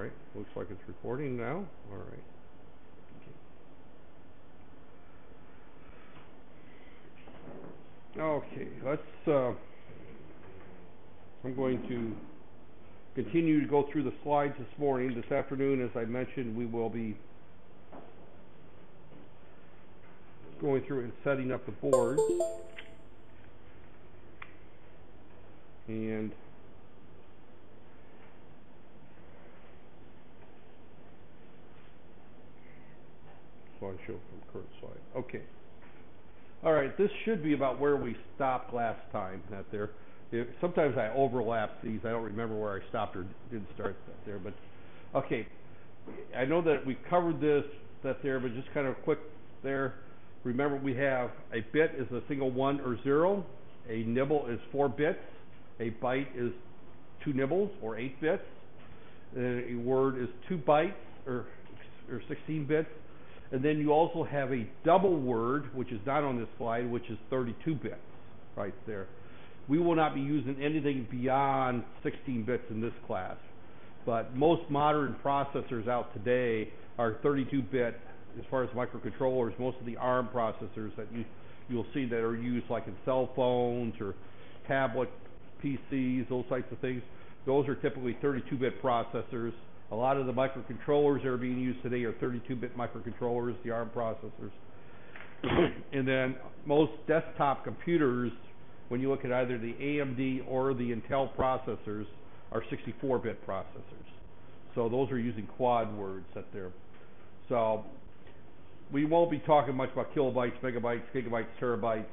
right. Looks like it's recording now. All right. Okay, let's, I'm going to continue to go through the slides this morning. This afternoon, as I mentioned, we will be going through and setting up the board. And slideshow from current slide. Okay. All right, this should be about where we stopped last time, that there. Sometimes I overlap these. I don't remember where I stopped or didn't start that there. But, okay, I know that we covered this, that there, but just kind of quick there. Remember, we have a bit is a single 1 or 0. A nibble is 4 bits. A byte is 2 nibbles, or 8 bits. And a word is 2 bytes, or 16 bits. And then you also have a double word, which is not on this slide, which is 32 bits right there. We will not be using anything beyond 16 bits in this class. But most modern processors out today are 32-bit as far as microcontrollers. Most of the ARM processors that you'll see that are used like in cell phones or tablet PCs, those types of things, those are typically 32-bit processors. A lot of the microcontrollers that are being used today are 32-bit microcontrollers, the ARM processors. And then most desktop computers, when you look at either the AMD or the Intel processors, are 64-bit processors. So those are using quad words up there. So we won't be talking much about kilobytes, megabytes, gigabytes, terabytes.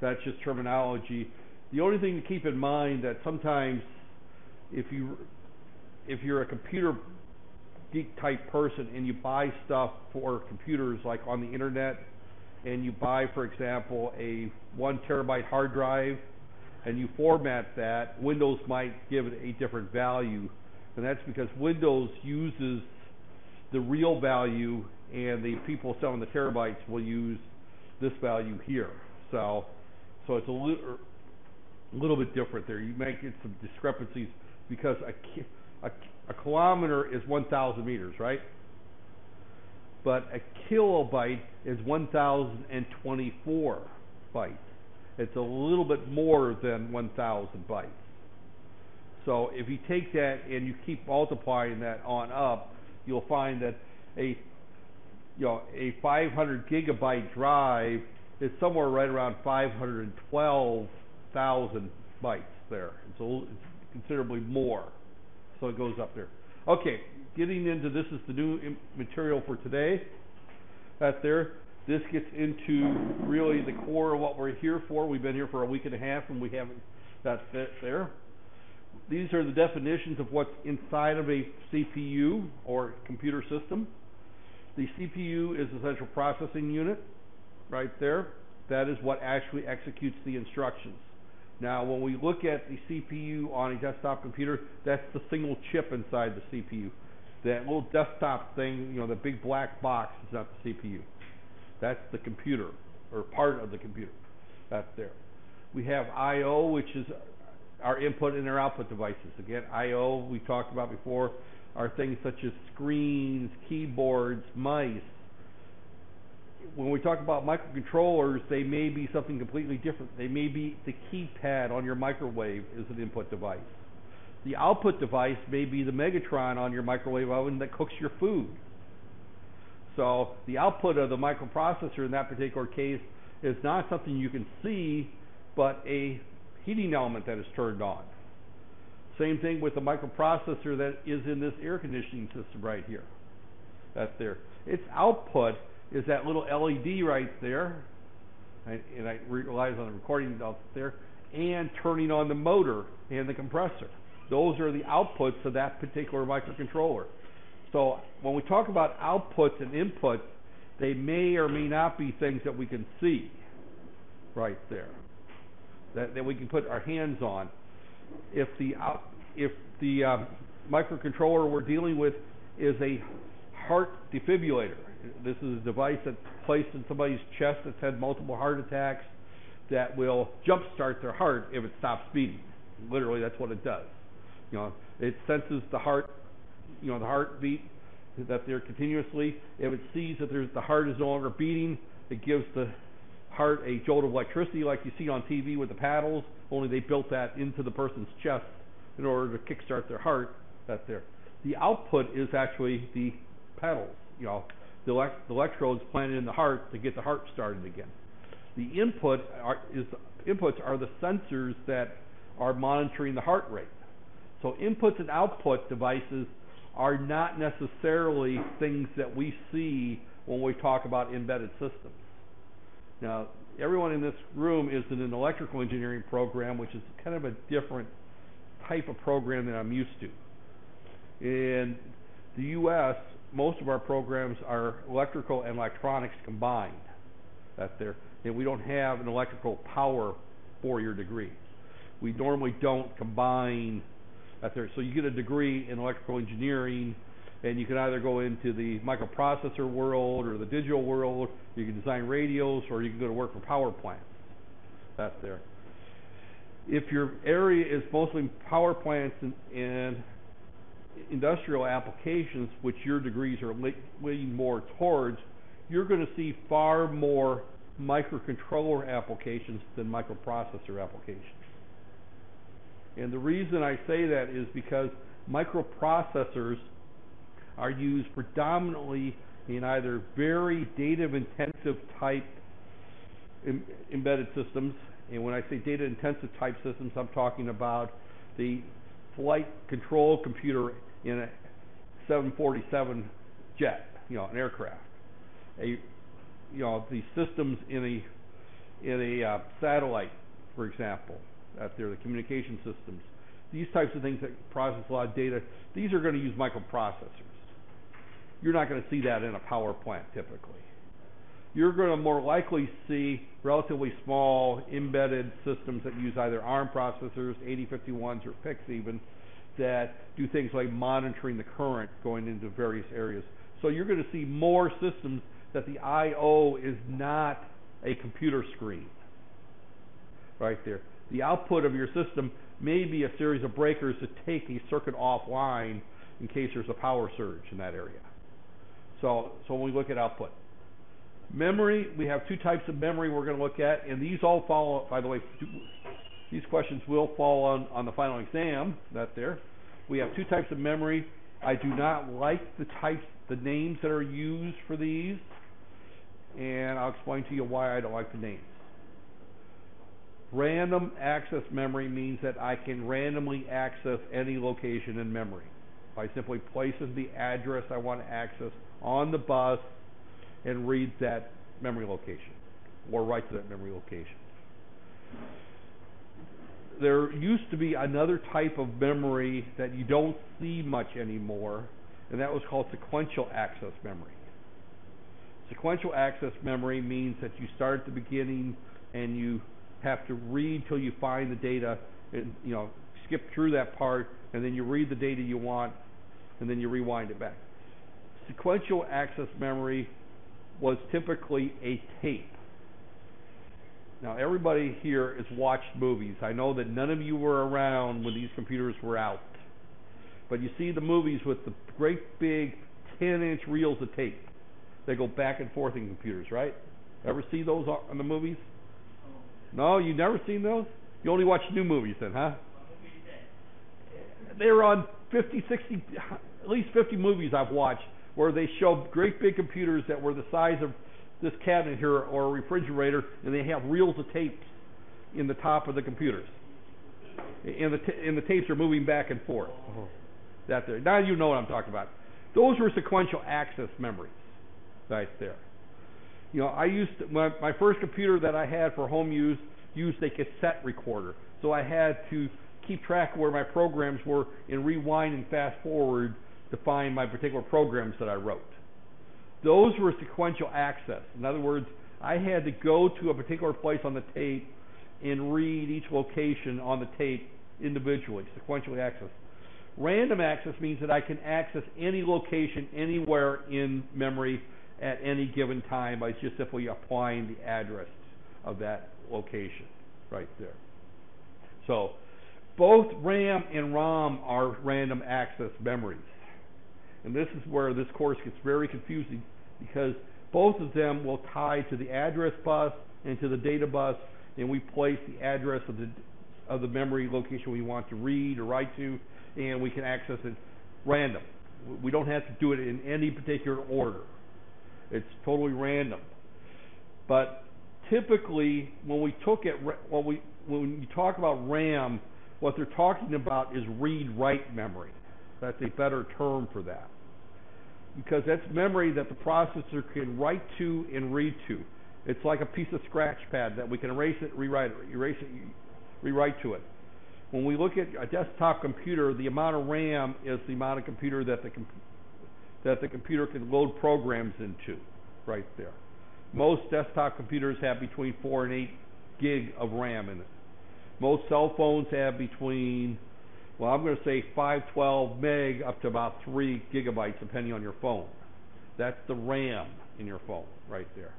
That's just terminology. The only thing to keep in mind that sometimes if you're a computer geek type person and you buy stuff for computers like on the internet, and you buy, for example, a 1 terabyte hard drive and you format that, Windows might give it a different value. And that's because Windows uses the real value and the people selling the terabytes will use this value here. So it's a little bit different there. You might get some discrepancies because a kilometer is 1,000 meters, right? But a kilobyte is 1,024 bytes. It's a little bit more than 1,000 bytes. So if you take that and you keep multiplying that on up, you'll find that a 500 gigabyte drive is somewhere right around 512,000 bytes there. It's considerably more. So it goes up there. Okay, getting into this is the new material for today. That's there. This gets into really the core of what we're here for. We've been here for a week and a half and we haven't, that's it there. These are the definitions of what's inside of a CPU or computer system. The CPU is the central processing unit right there. That is what actually executes the instructions. Now, when we look at the CPU on a desktop computer, that's the single chip inside the CPU. That little desktop thing, the big black box is not the CPU. That's the computer, or part of the computer. That's there. We have I/O, which is our input and our output devices. Again, I/O, we talked about before, are things such as screens, keyboards, mice. When we talk about microcontrollers, they may be something completely different. They may be the keypad on your microwave is an input device. The output device may be the Megatron on your microwave oven that cooks your food. So the output of the microprocessor in that particular case is not something you can see, but a heating element that is turned on. Same thing with the microprocessor that is in this air conditioning system right here. That's there. Its output is that little LED right there, and I realize on the recording out there, and turning on the motor and the compressor. Those are the outputs of that particular microcontroller. So when we talk about outputs and inputs, they may or may not be things that we can see right there, that we can put our hands on. If the microcontroller we're dealing with is a heart defibrillator, this is a device that's placed in somebody's chest that's had multiple heart attacks that will jumpstart their heart if it stops beating. Literally, that's what it does. It senses the heart the heartbeat, that they're continuously. If it sees that the heart is no longer beating, it gives the heart a jolt of electricity like you see on TV with the paddles, only they built that into the person's chest in order to kickstart their heart. That's there. The output is actually the pedals, the electrodes planted in the heart to get the heart started again. The inputs are the sensors that are monitoring the heart rate. So inputs and output devices are not necessarily things that we see when we talk about embedded systems. Now, everyone in this room is in an electrical engineering program, which is kind of a different type of program than I'm used to. In the U.S., most of our programs are electrical and electronics combined. That's there. And we don't have an electrical power four-year degree. We normally don't combine that there. So you get a degree in electrical engineering, and you can either go into the microprocessor world or the digital world. You can design radios, or you can go to work for power plants. That's there. If your area is mostly power plants and industrial applications, which your degrees are leaning more towards, you're going to see far more microcontroller applications than microprocessor applications. And the reason I say that is because microprocessors are used predominantly in either very data-intensive type embedded systems. And when I say data-intensive type systems, I'm talking about the flight control computer in a 747 jet, an aircraft. The systems in a satellite, for example, that they're the communication systems. These types of things that process a lot of data, these are going to use microprocessors. You're not going to see that in a power plant typically. You're going to more likely see relatively small embedded systems that use either ARM processors, 8051s, or PICs even, that do things like monitoring the current going into various areas. So you're going to see more systems that the I/O is not a computer screen. Right there. The output of your system may be a series of breakers to take a circuit offline in case there's a power surge in that area. So when we look at output. Memory, we have two types of memory we're going to look at, and these all follow, by the way, these questions will fall on the final exam, that there. We have two types of memory. I do not like the names that are used for these, and I'll explain to you why I don't like the names. Random access memory means that I can randomly access any location in memory by simply placing the address I want to access on the bus and read that memory location or write to that memory location. There used to be another type of memory that you don't see much anymore, and that was called sequential access memory. Sequential access memory means that you start at the beginning and you have to read till you find the data, and skip through that part, and then you read the data you want, and then you rewind it back. Sequential access memory was typically a tape. Now, everybody here has watched movies. I know that none of you were around when these computers were out. But you see the movies with the great big 10-inch reels of tape. They go back and forth in computers, right? Ever see those on the movies? No, you've never seen those? You only watch new movies then, huh? They're on 50, 60, at least 50 movies I've watched where they show great big computers that were the size of this cabinet here or a refrigerator, and they have reels of tapes in the top of the computers. And the tapes are moving back and forth. That there. Now you know what I'm talking about. Those were sequential access memories right there. I used my first computer that I had for home use used a cassette recorder. So I had to keep track of where my programs were and rewind and fast forward to find my particular programs that I wrote. Those were sequential access. In other words, I had to go to a particular place on the tape and read each location on the tape individually, sequentially access. Random access means that I can access any location anywhere in memory at any given time by just simply applying the address of that location right there. So both RAM and ROM are random access memories. And this is where this course gets very confusing, because both of them will tie to the address bus and to the data bus, and we place the address of the memory location we want to read or write to, and we can access it random. We don't have to do it in any particular order. It's totally random. But typically, when we when you talk about RAM, what they're talking about is read-write memory. That's a better term for that, because that's memory that the processor can write to and read to. It's like a piece of scratch pad that we can erase it, rewrite it, erase it, rewrite to it. When we look at a desktop computer, the amount of RAM is the amount of computer that the computer can load programs into, right there. Most desktop computers have between 4 and 8 gig of RAM in it. Most cell phones have between, well, I'm going to say 512 meg up to about 3 gigabytes, depending on your phone. That's the RAM in your phone, right there.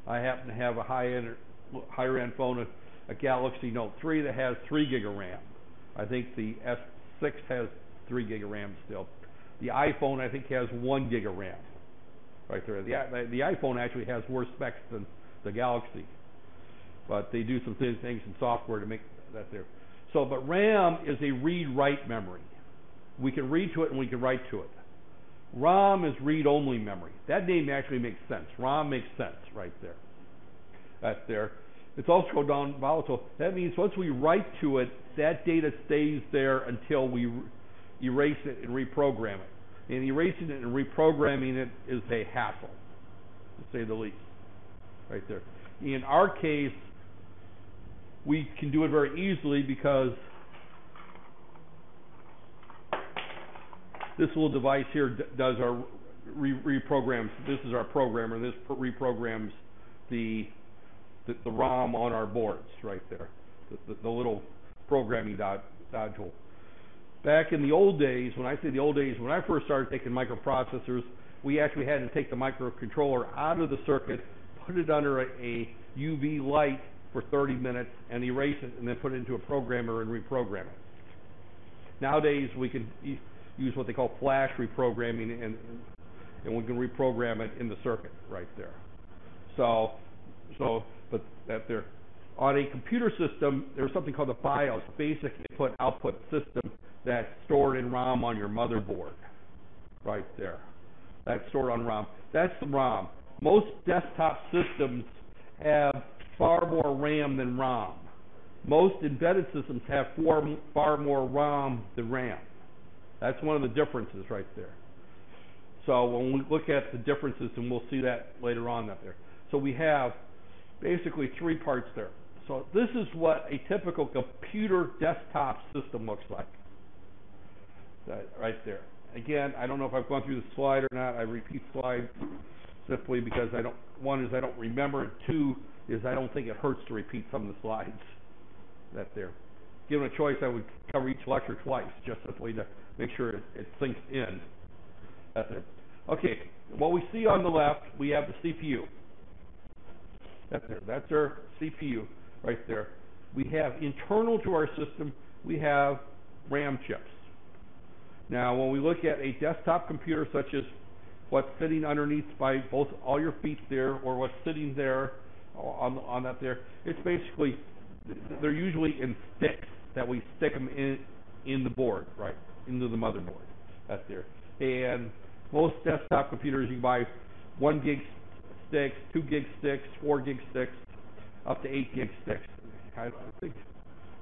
I happen to have a higher-end phone, a Galaxy Note 3 that has 3 gig of RAM. I think the S6 has 3 gig of RAM still. The iPhone, I think, has 1 gig of RAM, right there. The iPhone actually has worse specs than the Galaxy, but they do some things in software to make that there. So, but RAM is a read-write memory. We can read to it and we can write to it. ROM is read-only memory. That name actually makes sense. ROM makes sense right there. That's there. It's also non-volatile. That means once we write to it, that data stays there until we erase it and reprogram it. And erasing it and reprogramming it is a hassle, to say the least, right there. In our case, we can do it very easily because this little device here does our reprograms. This is our programmer. This reprograms the ROM on our boards right there, the little programming module. Back in the old days, when I say the old days, when I first started taking microprocessors, we actually had to take the microcontroller out of the circuit, put it under a UV light for 30 minutes, and erase it, and then put it into a programmer and reprogram it. Nowadays, we can use what they call flash reprogramming, and we can reprogram it in the circuit right there. But that there. On a computer system, there's something called the BIOS, basic input-output system, that's stored in ROM on your motherboard, right there. That's stored on ROM. That's the ROM. Most desktop systems have far more RAM than ROM. Most embedded systems have far more ROM than RAM. That's one of the differences right there. So when we look at the differences, and we'll see that later on up there. So we have basically 3 parts there. So this is what a typical computer desktop system looks like. Right there. Again, I don't know if I've gone through the slide or not. I repeat slides simply because I don't remember it. 2 is I don't think it hurts to repeat some of the slides. That there. Given a choice, I would cover each lecture twice, just simply to make sure it sinks in. That's it. Okay, what we see on the left, we have the CPU. That's there. That's our CPU right there. We have internal to our system, we have RAM chips. Now, when we look at a desktop computer, such as what's sitting underneath by both all your feet there, or what's sitting there on that there, it's basically, they're usually in sticks that we stick them in the board, right, into the motherboard. That's there. And most desktop computers, you can buy 1 gig sticks, 2 gig sticks, 4 gig sticks, up to 8 gig sticks. I think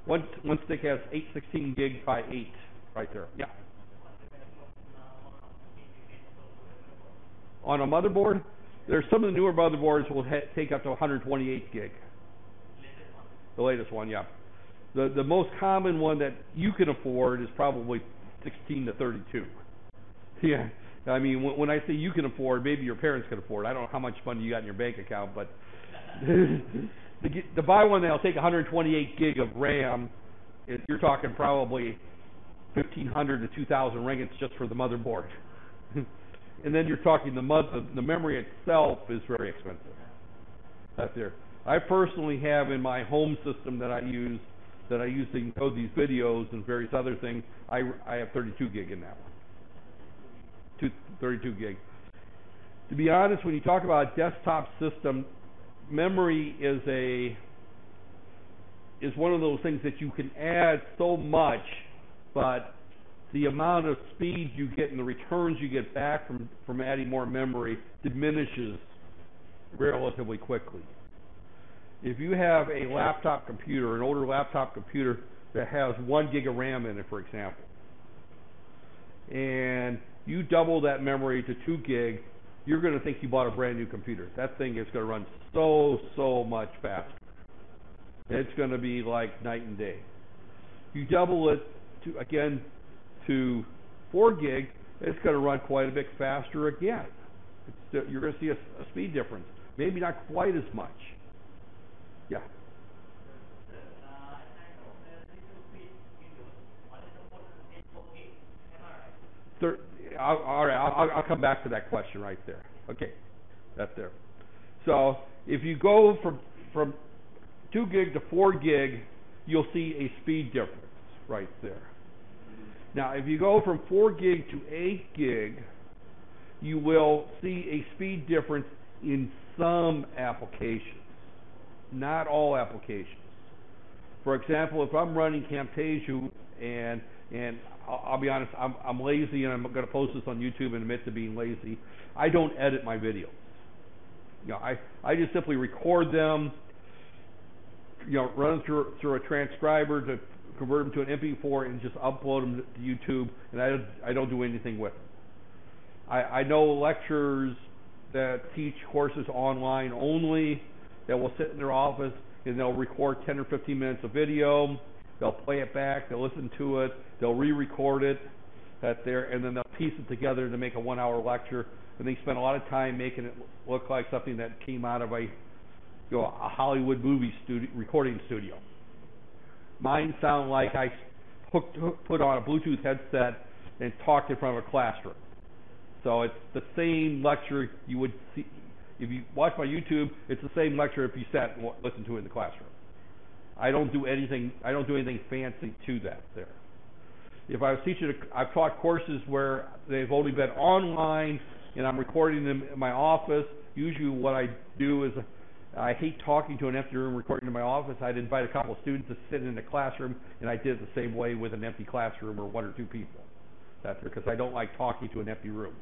one stick has 816 gig by 8, right there. Yeah. On a motherboard, there's some of the newer motherboards will take up to 128 gig. The latest one, yeah. The most common one that you can afford is probably 16 to 32. Yeah. I mean, when I say you can afford, maybe your parents can afford. I don't know how much money you got in your bank account, but to buy one that'll take 128 gig of RAM, you're talking probably 1,500 to 2,000 ringgits just for the motherboard. And then you're talking the memory itself is very expensive. That's there. I personally have in my home system that I use to encode these videos and various other things. I have 32 gig in that one. 32 gig. To be honest, when you talk about a desktop system, memory is one of those things that you can add so much, but the amount of speed you get and the returns you get back from adding more memory diminishes relatively quickly. If you have a laptop computer, an older laptop computer that has 1 gig of RAM in it, for example, and you double that memory to 2 gig, you're going to think you bought a brand new computer. That thing is going to run so much faster. It's going to be like night and day. You double it to 4 gig, it's going to run quite a bit faster again. You're going to see a speed difference. Maybe not quite as much. Yeah. All right, I'll come back to that question right there. Okay, that's there. So if you go from 2 gig to 4 gig, you'll see a speed difference right there. Now, if you go from 4 gig to 8 gig, you will see a speed difference in some applications, not all applications. For example, if I'm running Camtasia and I'll be honest, I'm lazy, and I'm going to post this on YouTube and admit to being lazy. I don't edit my videos. I just simply record them, run them through a transcriber to convert them to an MP4 and just upload them to YouTube, and I don't do anything with them. I know lecturers that teach courses online only that will sit in their office and they'll record 10 or 15 minutes of video. They'll play it back, they'll listen to it, they'll re-record it, and then they'll piece it together to make a 1-hour lecture. And they spend a lot of time making it look like something that came out of a Hollywood movie recording studio. Mine sound like I put on a Bluetooth headset and talked in front of a classroom. So it's the same lecture you would see if you watch my YouTube. It's the same lecture if you sat and listened to it in the classroom. I don't do anything fancy to that there. If I was teaching, I've taught courses where they've only been online and I'm recording them in my office. Usually what I do is I hate talking to an empty room recording in my office. I'd invite a couple of students to sit in the classroom, and I did it the same way with an empty classroom or 1 or 2 people. That's there, because I don't like talking to an empty room.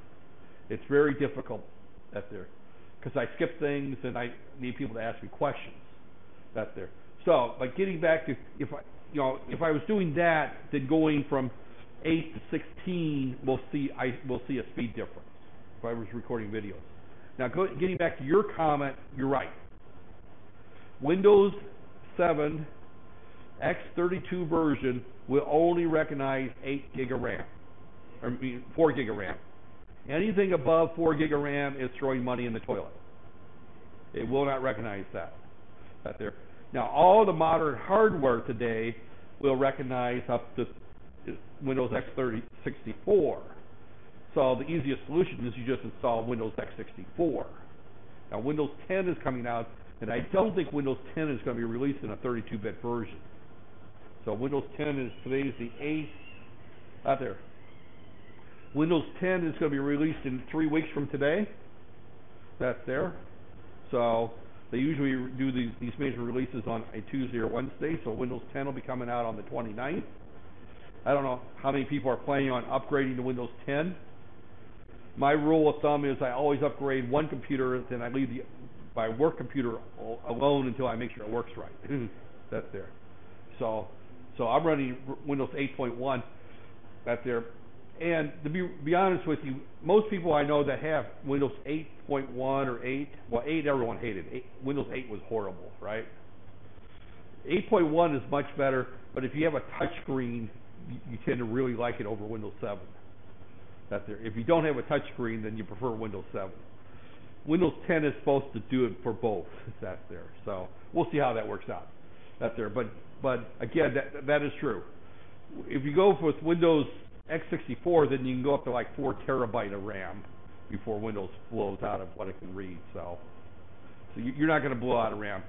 It's very difficult that's there, because I skip things and I need people to ask me questions. That's there. So, but getting back to if I was doing that, then going from 8 to 16, we'll see a speed difference if I was recording videos. Now, getting back to your comment, you're right. Windows 7 X32 version will only recognize 8 gig of RAM, 4 gig of RAM. Anything above 4 gig of RAM is throwing money in the toilet. It will not recognize that there. Now, all the modern hardware today will recognize up to Windows X64. So the easiest solution is you just install Windows X64. Now, Windows 10 is coming out, and I don't think Windows 10 is going to be released in a 32-bit version. So Windows 10 is today's the 8th. Out there. Windows 10 is going to be released in 3 weeks from today. That's there. So they usually do these major releases on a Tuesday or Wednesday. So Windows 10 will be coming out on the 29th. I don't know how many people are planning on upgrading to Windows 10. My rule of thumb is I always upgrade one computer, then I leave my work computer alone until I make sure it works right. That's there. So I'm running Windows 8.1. That's there. And to be honest with you, most people I know that have Windows 8.1 or 8, well, 8 everyone hated. Windows 8 was horrible, right? 8.1 is much better, but if you have a touch screen, you tend to really like it over Windows 7. That's there. If you don't have a touch screen, then you prefer Windows 7. Windows 10 is supposed to do it for both. That's there. So we'll see how that works out. That's there. But again, that is true. If you go with Windows X64, then you can go up to like 4 terabyte of RAM before Windows blows out of what it can read. So you're not going to blow out of RAM.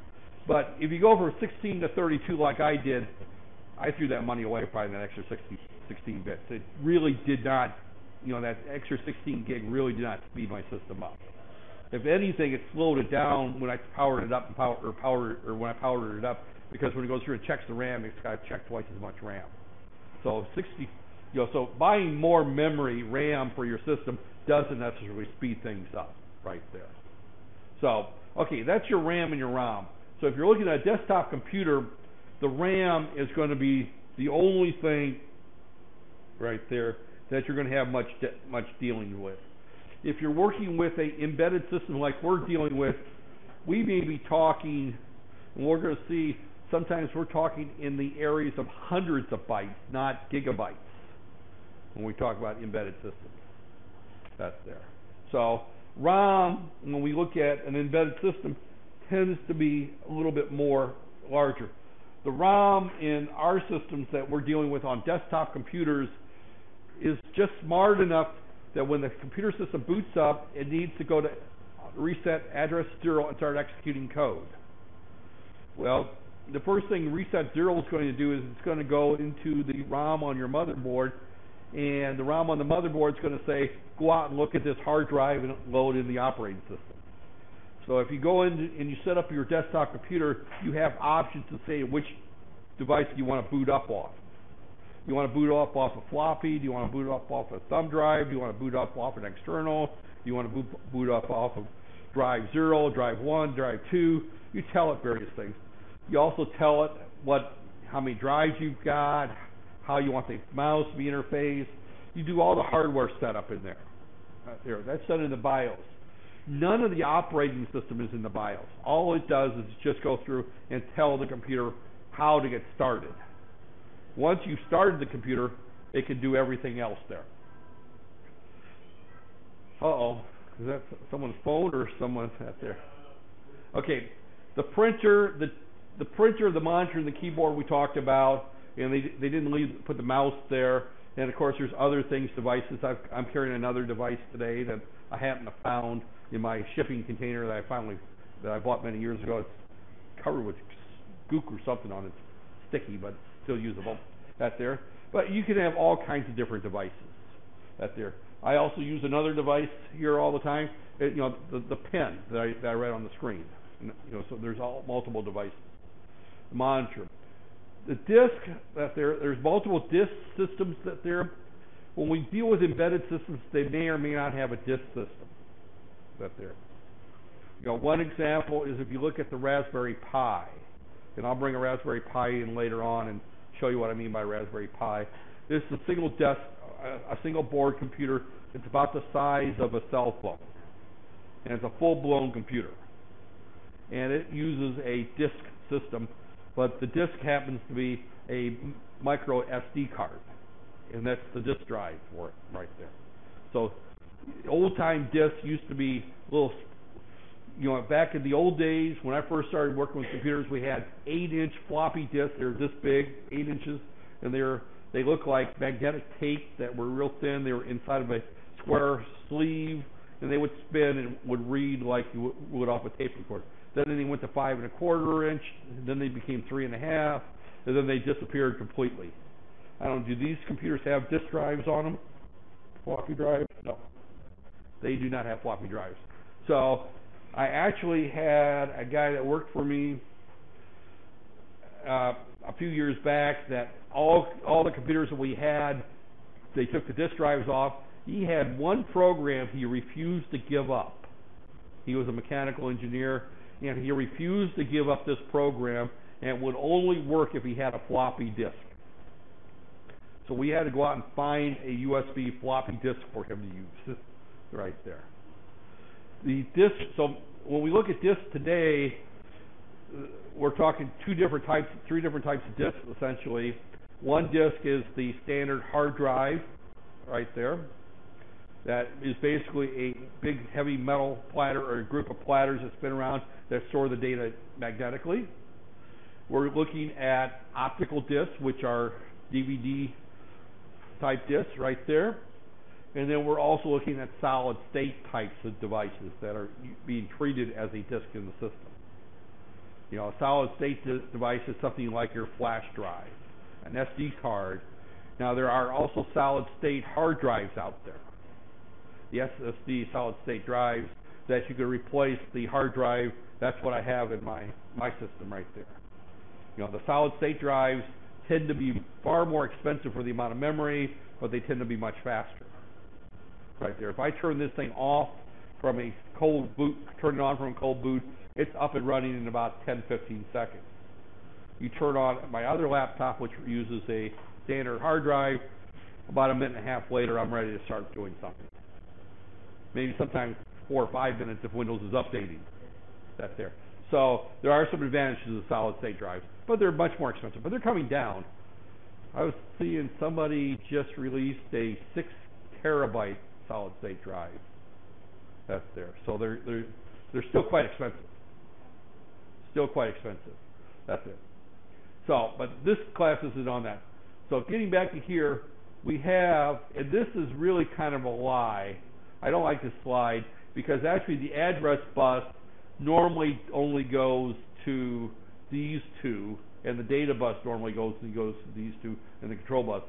But if you go from 16 to 32 like I did, I threw that money away buying that extra 16 bits. It really did not that extra 16 gig really did not speed my system up. If anything, it slowed it down when I powered it up when I powered it up, because when it goes through and checks the RAM, it's got to check twice as much RAM. So so buying more memory RAM for your system doesn't necessarily speed things up right there. So, okay, that's your RAM and your ROM. So if you're looking at a desktop computer, the RAM is going to be the only thing right there that you're going to have much dealing with. If you're working with an embedded system like we're dealing with, we may be talking, and we're going to see, sometimes we're talking in the areas of hundreds of bytes, not gigabytes, when we talk about embedded systems. That's there. So ROM, when we look at an embedded system, tends to be a little bit more larger. The ROM in our systems that we're dealing with on desktop computers is just smart enough that when the computer system boots up, it needs to go to reset address 0 and start executing code. Well, the first thing reset 0 is going to do is it's going to go into the ROM on your motherboard, and the ROM on the motherboard is going to say, go out and look at this hard drive and load in the operating system. So if you go in and you set up your desktop computer, you have options to say which device you want to boot up off. You want to boot up off a floppy? Do you want to boot up off a thumb drive? Do you want to boot up off an external? Do you want to boot up off of drive 0, drive 1, drive 2? You tell it various things. You also tell it how many drives you've got, how you want the mouse to be interfaced. You do all the hardware setup in there. That's done in the BIOS. None of the operating system is in the BIOS. All it does is just go through and tell the computer how to get started. Once you've started the computer, it can do everything else there. Uh-oh. Is that someone's phone or someone's out there? Okay. The printer, the monitor, and the keyboard we talked about, and they didn't put the mouse there. And, of course, there's other things, devices. I'm carrying another device today that I happen to found in my shipping container that I bought many years ago. It's covered with gook or something on it. It's sticky, but still usable. That there. But you can have all kinds of different devices. That there. I also use another device here all the time. The pen that I read on the screen. So there's multiple devices. The monitor. The disk that there's multiple disk systems that there. When we deal with embedded systems, they may or may not have a disk system. That there. One example is if you look at the Raspberry Pi, and I'll bring a Raspberry Pi in later on and show you what I mean by Raspberry Pi. This is a single board computer. It's about the size of a cell phone, and it's a full-blown computer. And it uses a disk system, but the disk happens to be a micro SD card, and that's the disk drive for it right there. So old-time disks used to be little, back in the old days when I first started working with computers, we had 8-inch floppy disks. They were this big, 8 inches, and they looked like magnetic tape that were real thin. They were inside of a square sleeve, and they would spin and would read like you would off a tape recorder. Then they went to 5 1/4 inch, and then they became 3 1/2, and then they disappeared completely. I don't know, do these computers have disk drives on them? Floppy drives? No. They do not have floppy drives. So I actually had a guy that worked for me a few years back that all the computers that we had, they took the disk drives off. He had one program he refused to give up. He was a mechanical engineer, and he refused to give up this program, and it would only work if he had a floppy disk. So we had to go out and find a USB floppy disk for him to use right there. The disk, so when we look at disks today, we're talking three different types of disks essentially. One disk is the standard hard drive right there. That is basically a big heavy metal platter or a group of platters that spin around that store the data magnetically. We're looking at optical disks, which are DVD type disks right there. And then we're also looking at solid state types of devices that are being treated as a disk in the system. A solid state device is something like your flash drive, an SD card. Now there are also solid state hard drives out there. the SSD solid state drives, that you could replace the hard drive. That's what I have in my system right there. The solid state drives tend to be far more expensive for the amount of memory, but they tend to be much faster. Right there. If I turn this thing off from a cold boot, turn it on from a cold boot, it's up and running in about 10-15 seconds. You turn on my other laptop, which uses a standard hard drive, about a minute and a half later, I'm ready to start doing something. Maybe sometimes 4 or 5 minutes if Windows is updating. That's there. So there are some advantages of solid state drives, but they're much more expensive. But they're coming down. I was seeing somebody just released a 6 terabyte solid state drive. That's there. So they're still quite expensive. Still quite expensive. That's it. So, but this class isn't on that. So getting back to here, we have, and this is really kind of a lie. I don't like this slide because actually the address bus normally only goes to these two, and the data bus normally goes to these two, and the control bus.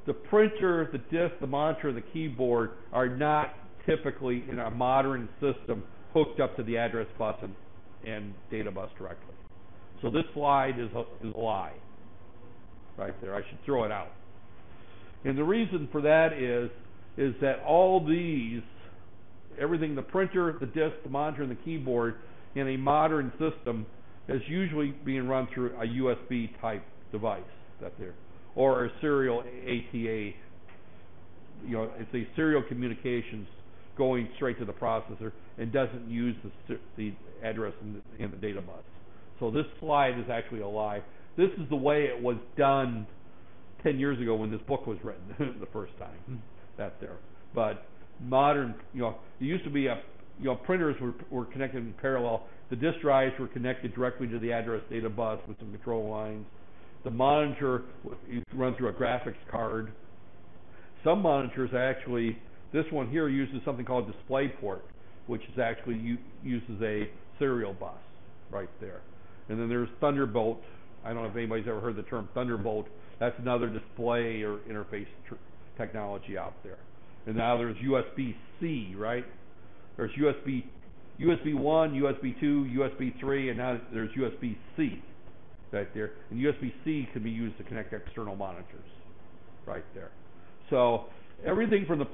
The printer, the disk, the monitor, and the keyboard are not typically in a modern system hooked up to the address bus and data bus directly. So this slide is a lie right there. I should throw it out. And the reason for that is that all these, everything, the printer, the disk, the monitor, and the keyboard in a modern system is usually being run through a USB type device that there, or a serial ATA. It's a serial communications going straight to the processor and doesn't use the address in the data bus. So this slide is actually a lie. This is the way it was done 10 years ago when this book was written the first time. That's there. But modern, it used to be printers were connected in parallel. The disk drives were connected directly to the address data bus with some control lines. The monitor you run through a graphics card. Some monitors actually, this one here uses something called DisplayPort, which is actually uses a serial bus right there. And then there's Thunderbolt. I don't know if anybody's ever heard the term Thunderbolt. That's another display or interface technology out there. And now there's USB-C, right? There's USB 1, USB 2, USB 3, and now there's USB-C right there. And USB-C can be used to connect external monitors right there. So everything from the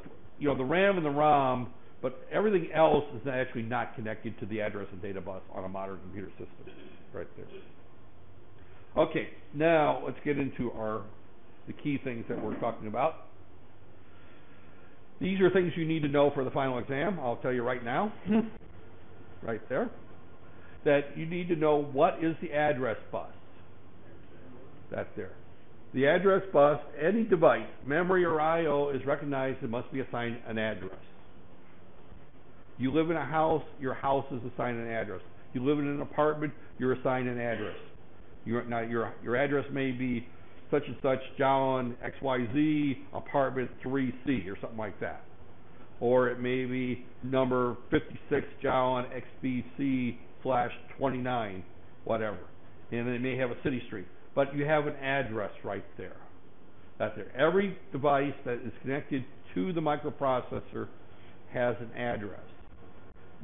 RAM and the ROM, but everything else is actually not connected to the address and data bus on a modern computer system right there. Okay, now let's get into the key things that we're talking about. These are things you need to know for the final exam. I'll tell you right now, right there, that you need to know what is the address bus. That's there. The address bus, any device, memory or I/O, is recognized and must be assigned an address. You live in a house, your house is assigned an address. You live in an apartment, you're assigned an address. Your address may be such and such, John XYZ, apartment 3C, or something like that. Or it may be number 56, John XBC/29, whatever. And it may have a city street. But you have an address right there. That's there. Every device that is connected to the microprocessor has an address.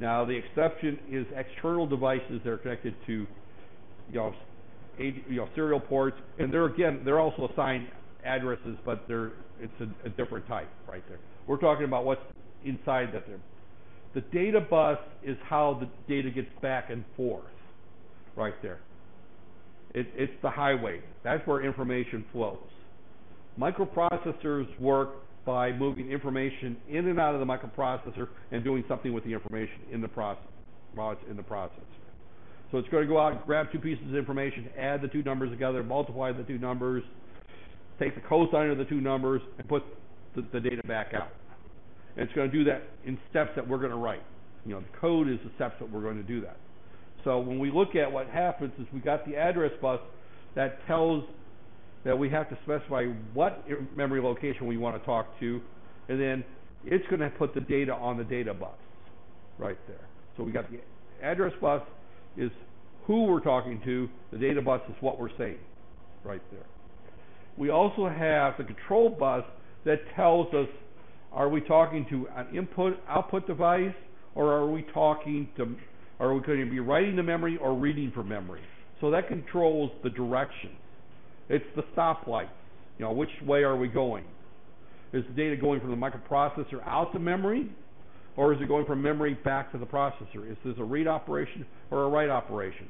Now, the exception is external devices that are connected to serial ports, and they're also assigned addresses, but it's a different type right there. We're talking about what's inside that there. The data bus is how the data gets back and forth right there. It's the highway. That's where information flows. Microprocessors work by moving information in and out of the microprocessor and doing something with the information in the process while it's in the processor. So it's going to go out and grab two pieces of information, add the two numbers together, multiply the two numbers, take the cosine of the two numbers, and put the data back out. And it's going to do that in steps that we're going to write. The code is the steps that we're going to do that. So when we look at what happens is we got the address bus that tells that we have to specify what memory location we want to talk to, and then it's going to put the data on the data bus right there. So we got the address bus is who we're talking to, the data bus is what we're saying right there. We also have the control bus that tells us Are we talking to an input-output device, or are we going to be writing to memory or reading from memory? So that controls the direction. It's the stoplights. Which way are we going? Is the data going from the microprocessor out to memory, or is it going from memory back to the processor? Is this a read operation or a write operation?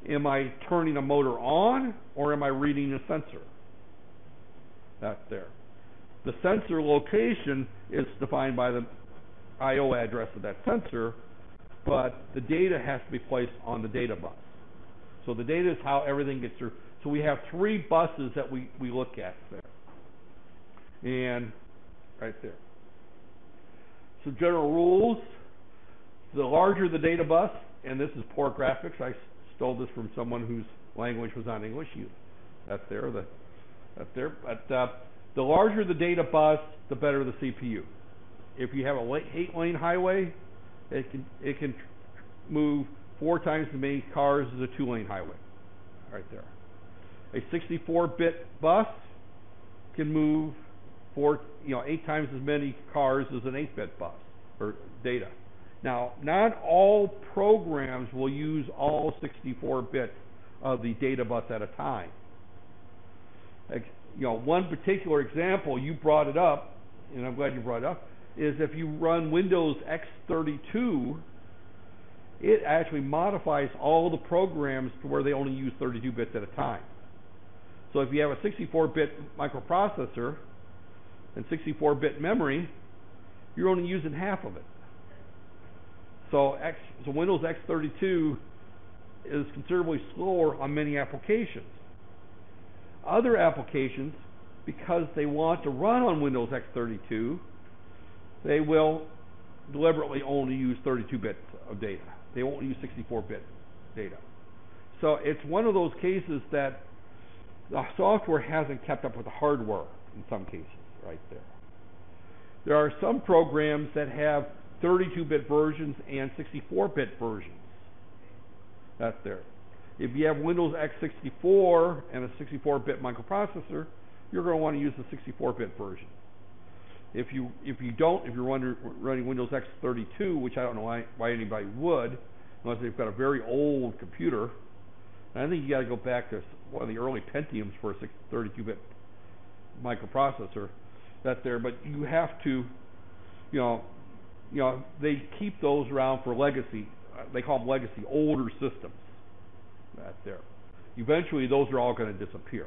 Am I turning a motor on, or am I reading a sensor? That's there. The sensor location is defined by the I/O address of that sensor, but the data has to be placed on the data bus. So the data is how everything gets through. So we have 3 buses that we look at there. And right there. So general rules, the larger the data bus, and this is poor graphics. I stole this from someone whose language was not English. That's there. But the larger the data bus, the better the CPU. If you have a 8-lane highway, it can move 4 times as many cars as a 2-lane highway. Right there. A 64-bit bus can move 8 times as many cars as an 8-bit bus or data. Now, not all programs will use all 64 bits of the data bus at a time. One particular example, you brought it up, and I'm glad you brought it up, is if you run Windows X32, it actually modifies all the programs to where they only use 32 bits at a time. So if you have a 64-bit microprocessor and 64-bit memory, you're only using half of it. So Windows X32 is considerably slower on many applications. Other applications, because they want to run on Windows X32, they will deliberately only use 32 bits of data. They won't use 64-bit data. So it's one of those cases that the software hasn't kept up with the hardware in some cases, right there. There are some programs that have 32-bit versions and 64-bit versions. That's there. If you have Windows x64 and a 64-bit microprocessor, you're going to want to use the 64-bit version. If you're running Windows X32, which I don't know why anybody would, unless they've got a very old computer. And I think you got to go back to one of the early Pentiums for a 32-bit microprocessor. That's there, but you have to, they keep those around for legacy. They call them legacy, older systems. That's there. Eventually, those are all going to disappear.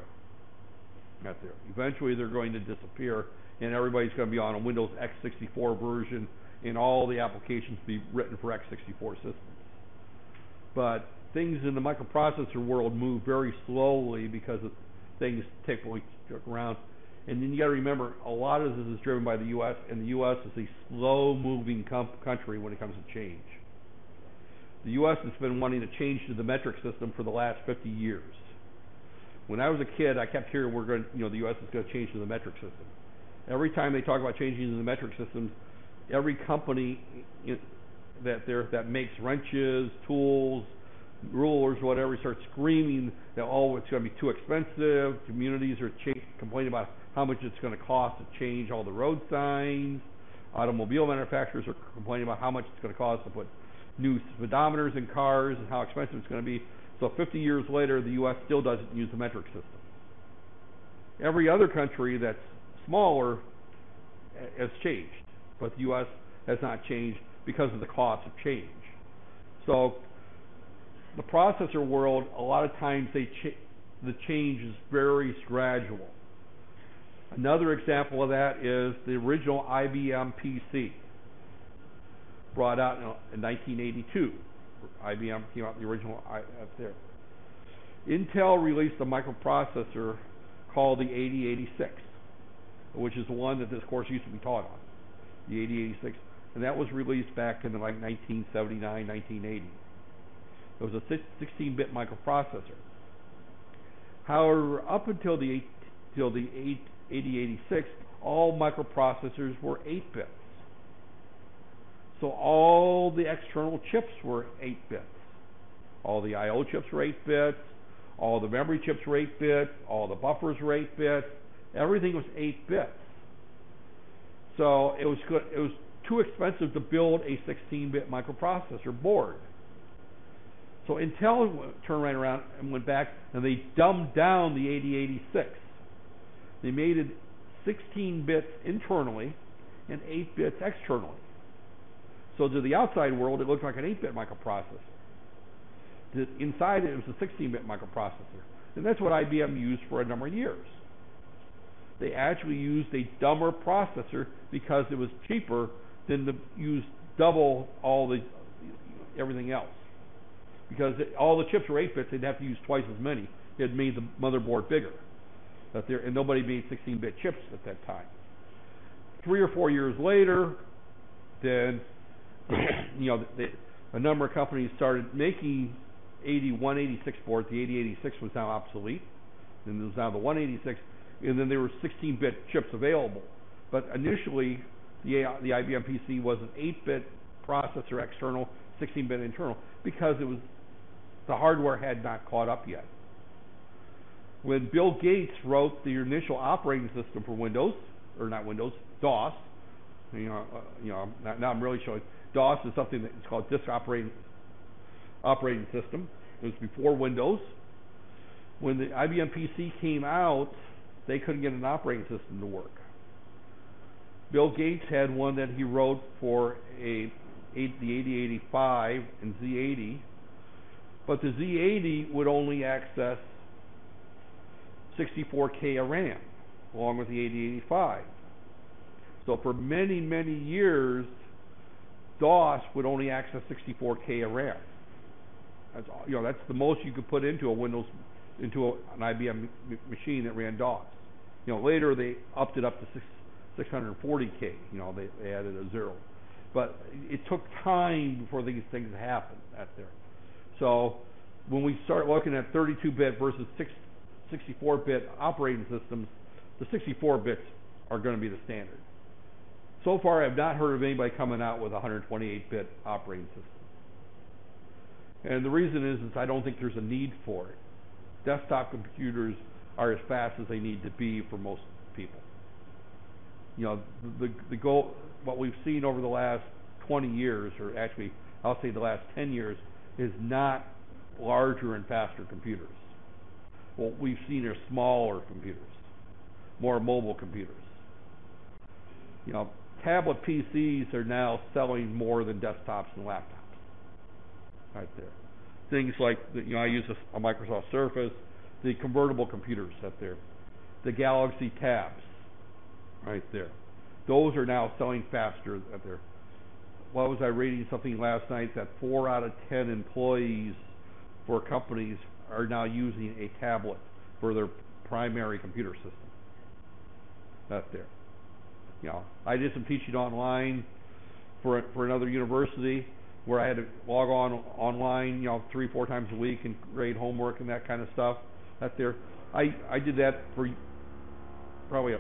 That's there. Eventually, they're going to disappear, and everybody's going to be on a Windows x64 version, and all the applications be written for x64 systems. But things in the microprocessor world move very slowly because of things typically around. And then you got to remember, a lot of this is driven by the U.S., and the U.S. is a slow-moving country when it comes to change. The U.S. has been wanting to change to the metric system for the last 50 years. When I was a kid, I kept hearing the U.S. is going to change to the metric system. Every time they talk about changing to the metric systems, every company that makes wrenches, tools, rulers, whatever, starts screaming that it's going to be too expensive. Communities are complaining about how much it's going to cost to change all the road signs. Automobile manufacturers are complaining about how much it's going to cost to put new speedometers in cars and how expensive it's going to be. So 50 years later, the U.S. still doesn't use the metric system. Every other country that's smaller has changed, but the U.S. has not changed because of the cost of change. So the processor world, a lot of times the change is very gradual. Another example of that is the original IBM PC, brought out in 1982. IBM came out with the original there. Intel released a microprocessor called the 8086, which is the one that this course used to be taught on, the 8086, and that was released back in 1979, 1980. It was a 16-bit microprocessor. However, up until the 8086, all microprocessors were 8 bits. So all the external chips were 8 bits. All the I/O chips were 8 bits. All the memory chips were 8 bits. All the buffers were 8 bits. Everything was 8 bits. So it was good. It was too expensive to build a 16-bit microprocessor board. So Intel turned right around and went back and they dumbed down the 8086. They made it 16 bits internally and 8 bits externally. So to the outside world, it looked like an 8-bit microprocessor. Inside it was a 16-bit microprocessor. And that's what IBM used for a number of years. They actually used a dumber processor because it was cheaper than to use double everything else. Because all the chips were 8 bits, they'd have to use twice as many. It made the motherboard bigger. And nobody made 16-bit chips at that time. 3 or 4 years later, then a number of companies started making 186 boards. The 8086 was now obsolete, and there was now the 186, and then there were 16-bit chips available. But initially, the IBM PC was an 8-bit processor external, 16-bit internal, because the hardware had not caught up yet. When Bill Gates wrote the initial operating system for Windows, or not Windows, DOS, now I'm really showing DOS is something that's called disk operating system. It was before Windows. When the IBM PC came out, they couldn't get an operating system to work. Bill Gates had one that he wrote for the 8085 and Z80, but the Z80 would only access 64K of RAM, along with the 8085. So for many, many years, DOS would only access 64K of RAM. That's the most you could put into an IBM machine that ran DOS. Later they upped it up to 640K. They added a zero, but it took time before these things happened out there. So when we start looking at 32-bit versus 64-bit operating systems, the 64 bits are going to be the standard. So far, I've not heard of anybody coming out with a 128-bit operating system. And the reason is I don't think there's a need for it. Desktop computers are as fast as they need to be for most people. The goal, what we've seen over the last 20 years, or actually I'll say the last 10 years, is not larger and faster computers. What we've seen are smaller computers, more mobile computers. Tablet PCs are now selling more than desktops and laptops. Right there. Things like, I use a Microsoft Surface, the convertible computers out there, the Galaxy Tabs, right there. Those are now selling faster out there. What was I reading something last night that 4 out of 10 employees for companies are now using a tablet for their primary computer system. That's there. I did some teaching online for another university where I had to log online, 3-4 times a week and grade homework and that kind of stuff. That's there. I did that for probably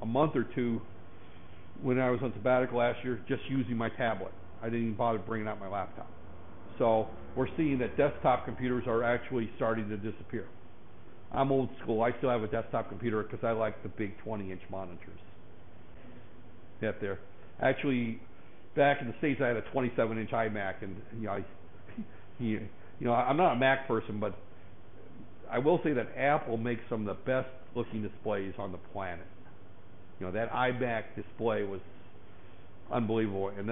a month or two when I was on sabbatical last year, just using my tablet. I didn't even bother bringing out my laptop. So we're seeing that desktop computers are actually starting to disappear. I'm old school. I still have a desktop computer because I like the big 20-inch monitors. That there. Actually, back in the States, I had a 27-inch iMac, and I'm not a Mac person, but I will say that Apple makes some of the best-looking displays on the planet. That iMac display was unbelievable, and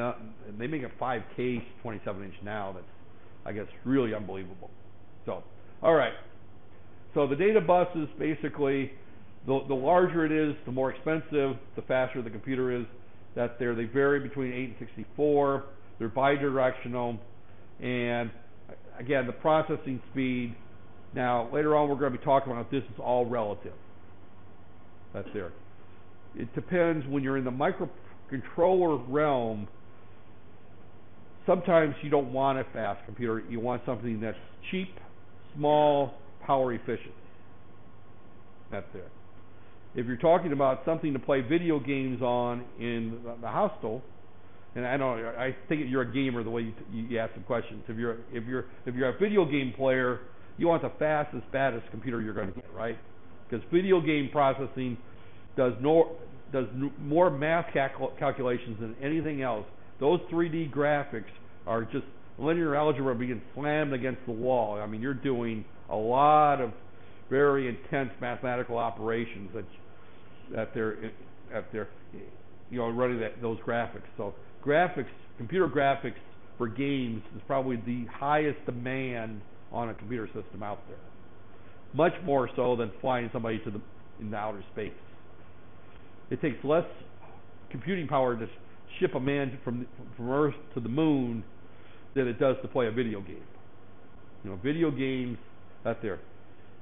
they make a 5K 27-inch now. That's, I guess, really unbelievable. So, all right. So the data bus is basically the larger it is, the more expensive, the faster the computer is. They vary between 8 and 64. They're bidirectional, and again, the processing speed. Now, later on, we're going to be talking about this is all relative. That's there. It depends when you're in the microcontroller realm. Sometimes you don't want a fast computer. You want something that's cheap, small, power efficient. That's there. If you're talking about something to play video games on in the hostel, and I think you're a gamer the way you ask some questions. If you're a video game player, you want the fastest, baddest computer you're going to get, right? Because video game processing does does more math calculations than anything else. Those 3D graphics are just linear algebra being slammed against the wall. I mean, you're doing a lot of very intense mathematical operations that they're running those graphics. So computer graphics for games is probably the highest demand on a computer system out there. Much more so than flying somebody in outer space. It takes less computing power to ship a man from Earth to the moon than it does to play a video game. Video games out there.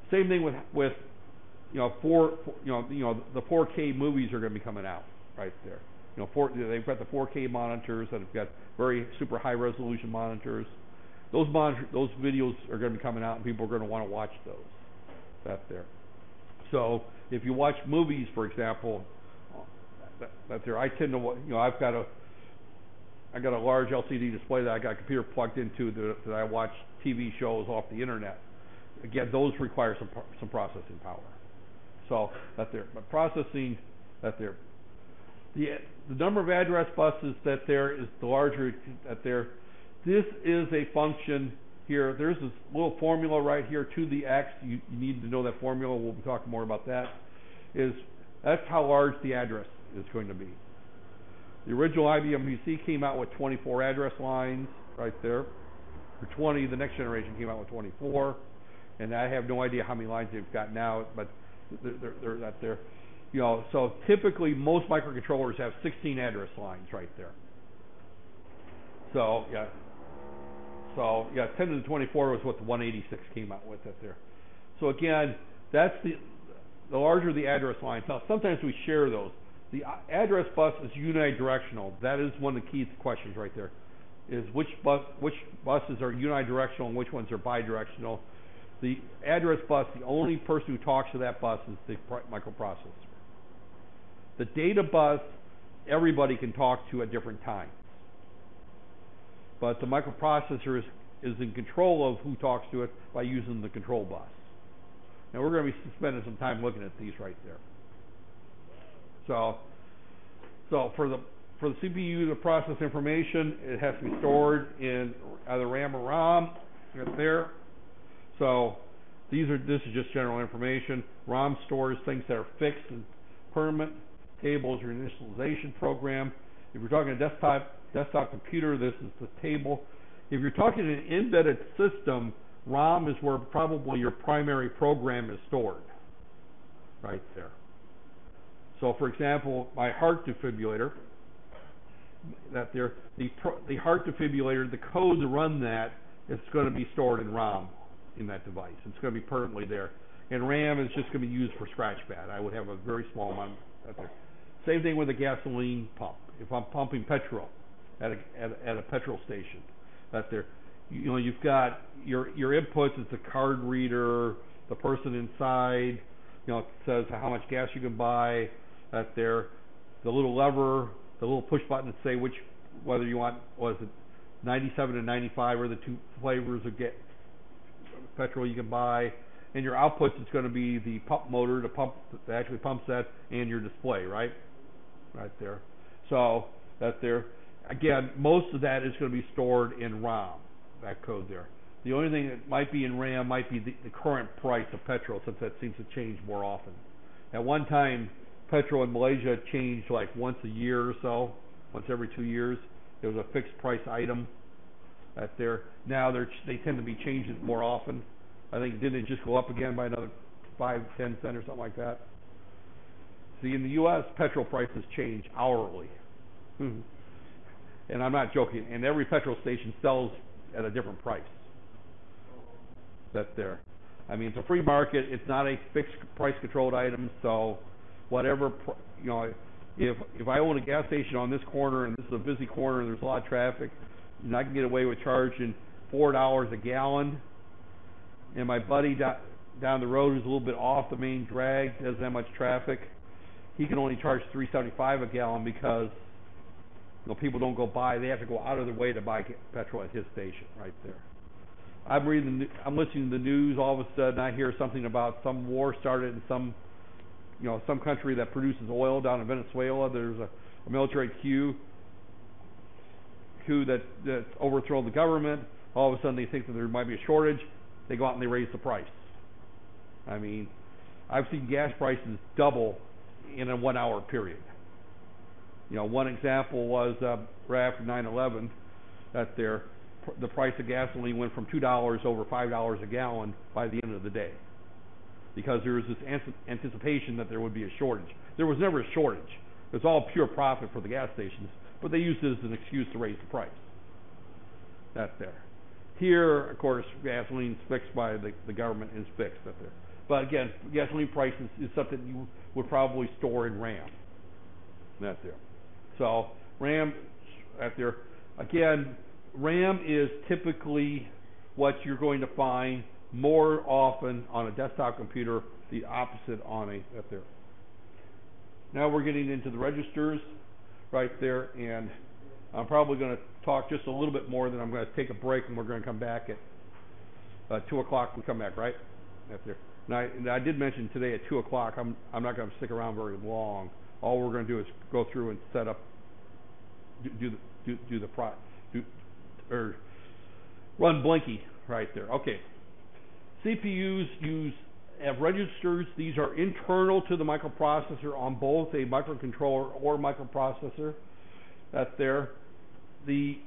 Same thing with the 4K movies are going to be coming out right there. They've got the 4K monitors that have got very super high resolution monitors. Those videos are going to be coming out, and people are going to want to watch those out there. So if you watch movies, for example, that there, I tend to, I got a large LCD display that I got a computer plugged into that I watch TV shows off the internet. Again, those require some processing power. So that there, but processing that there, the number of address buses that there is the larger that there. This is a function here. There's this little formula right here to the x. You need to know that formula. We'll be talking more about that. That's how large the address is going to be. The original IBM PC came out with 24 address lines right there. For 20, the next generation came out with 24, and I have no idea how many lines they've got now, but they're not there. So typically most microcontrollers have 16 address lines right there. So 10 to the 24 was what the 186 came out with right there. So again, that's the larger the address line. Now sometimes we share those. The address bus is unidirectional. That is one of the key questions right there. Is which buses are unidirectional and which ones are bidirectional. The address bus, the only person who talks to that bus is the microprocessor. The data bus, everybody can talk to at different times. But the microprocessor is in control of who talks to it by using the control bus. Now we're going to be spending some time looking at these right there. So for the CPU to process information, it has to be stored in either RAM or ROM right there. So this is just general information. ROM stores things that are fixed and permanent. Table is your initialization program. If you're talking a desktop computer, this is the table. If you're talking an embedded system, ROM is where probably your primary program is stored right there. So for example, my heart defibrillator, the heart defibrillator, the code to run that is going to be stored in ROM in that device. It's going to be permanently there. And RAM is just going to be used for scratchpad. I would have a very small amount out there. Same thing with a gasoline pump. If I'm pumping petrol at a petrol station, that there, you've got your inputs. It's the card reader, the person inside. It says how much gas you can buy. That there, the little lever, the little push button to say whether you want 97 and 95 are the two flavors of petrol you can buy. And your outputs, it's going to be the pump motor, that actually pumps that, and your display, right there. So that there, again, most of that is going to be stored in ROM, that code there. The only thing that might be in RAM might be the current price of petrol, since that seems to change more often. At one time, petrol in Malaysia changed like once a year or so, once every 2 years. There was a fixed price item that there. Now they tend to be changed more often. I think, didn't it just go up again by another 5-10 cents or something like that? See, in the U.S., petrol prices change hourly. And I'm not joking. And every petrol station sells at a different price. That's there. I mean, it's a free market. It's not a fixed price controlled item. So whatever, if I own a gas station on this corner and this is a busy corner and there's a lot of traffic, and I can get away with charging $4 a gallon, and my buddy down the road who's a little bit off the main drag, doesn't have much traffic, he can only charge $3.75 a gallon because people don't go by. They have to go out of their way to buy petrol at his station right there. I'm listening to the news. All of a sudden, I hear something about some war started in some some country that produces oil down in Venezuela. There's a military coup that's overthrown the government. All of a sudden they think that there might be a shortage. They go out and they raise the price. I mean, I've seen gas prices double in a 1 hour period. One example was right after 9/11 that the price of gasoline went from $2 over $5 a gallon by the end of the day, because there was this anticipation that there would be a shortage. There was never a shortage. It was all pure profit for the gas stations, but they used it as an excuse to raise the price. That's there. Here, of course, gasoline is fixed by the government and it's fixed up there. But again, gasoline prices is something you would probably store in RAM. That's there. So RAM, that's there. Again, RAM is typically what you're going to find more often on a desktop computer, the opposite on up there. Now we're getting into the registers right there, and I'm probably going to talk just a little bit more, then I'm going to take a break, and we're going to come back at 2 o'clock. We come back, right? That's there. And I did mention today at 2 o'clock, I'm not going to stick around very long. All we're going to do is go through and set up, run Blinky right there. Okay. CPUs have registers. These are internal to the microprocessor on both a microcontroller or microprocessor. That's there. The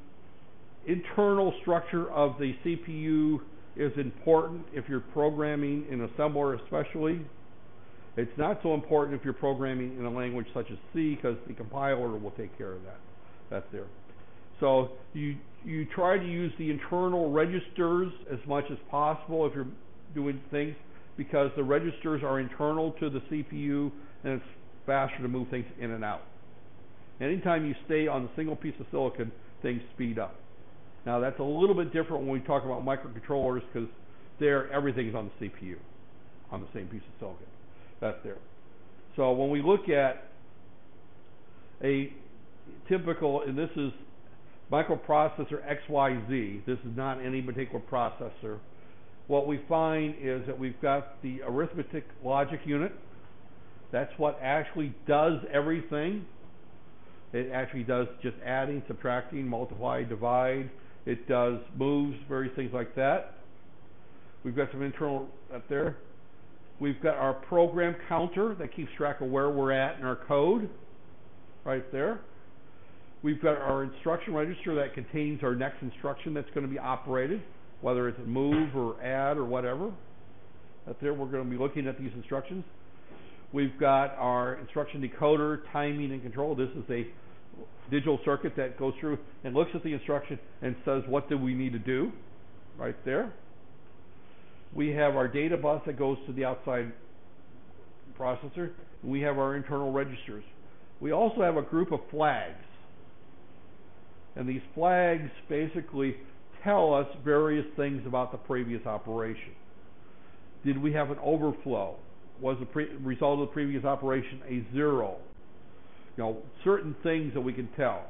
internal structure of the CPU is important if you're programming in assembler especially. It's not so important if you're programming in a language such as C, because the compiler will take care of that. That's there. So you try to use the internal registers as much as possible if you're doing things, because the registers are internal to the CPU and it's faster to move things in and out. Anytime you stay on a single piece of silicon, things speed up. Now that's a little bit different when we talk about microcontrollers, because there everything is on the CPU, on the same piece of silicon. That's there. So when we look at a typical, and this is microprocessor XYZ, this is not any particular processor, what we find is that we've got the arithmetic logic unit. That's what actually does everything. It actually does just adding, subtracting, multiply, divide. It does moves, various things like that. We've got some internal up there. We've got our program counter that keeps track of where we're at in our code, right there. We've got our instruction register that contains our next instruction that's going to be operated, whether it's a move or add or whatever. Up there, we're going to be looking at these instructions. We've got our instruction decoder, timing, and control. This is a digital circuit that goes through and looks at the instruction and says, what do we need to do? Right there. We have our data bus that goes to the outside processor. We have our internal registers. We also have a group of flags. And these flags basically tell us various things about the previous operation. Did we have an overflow? Was the result of the previous operation a 0? Certain things that we can tell.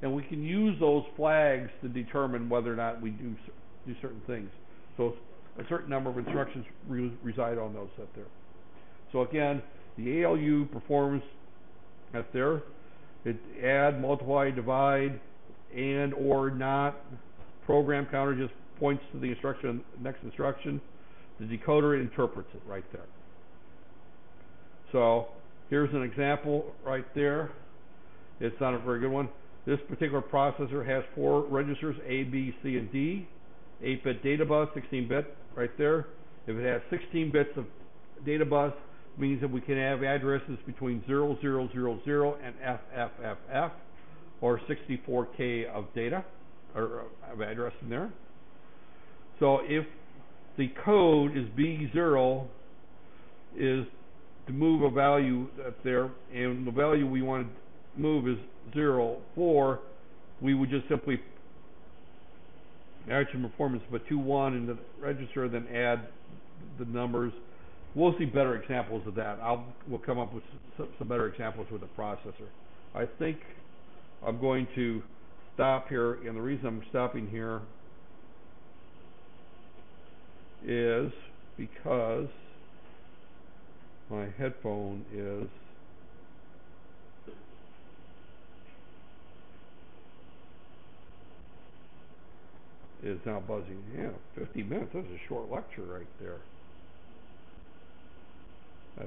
And we can use those flags to determine whether or not we do certain things. So a certain number of instructions reside on those up there. So again, the ALU performs up there. It add, multiply, divide, and or not. Program counter just points to the instruction, next instruction. The decoder interprets it right there. So here's an example right there. It's not a very good one. This particular processor has 4 registers, A, B, C, and D. 8-bit data bus, 16-bit right there. If it has 16 bits of data bus, means that we can have addresses between 0000 and FFFF, or 64K of data, or of address in there. So if the code is B0 is to move a value up there, and the value we want to move is 04, we would just simply add some performance but 21 in the register, then add the numbers. We'll see better examples of that. We'll come up with some better examples with the processor. I think I'm going to stop here, and the reason I'm stopping here is because My headphone is now buzzing. Yeah, 50 minutes. That's a short lecture right there.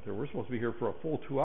We're supposed to be here for a full 2 hours.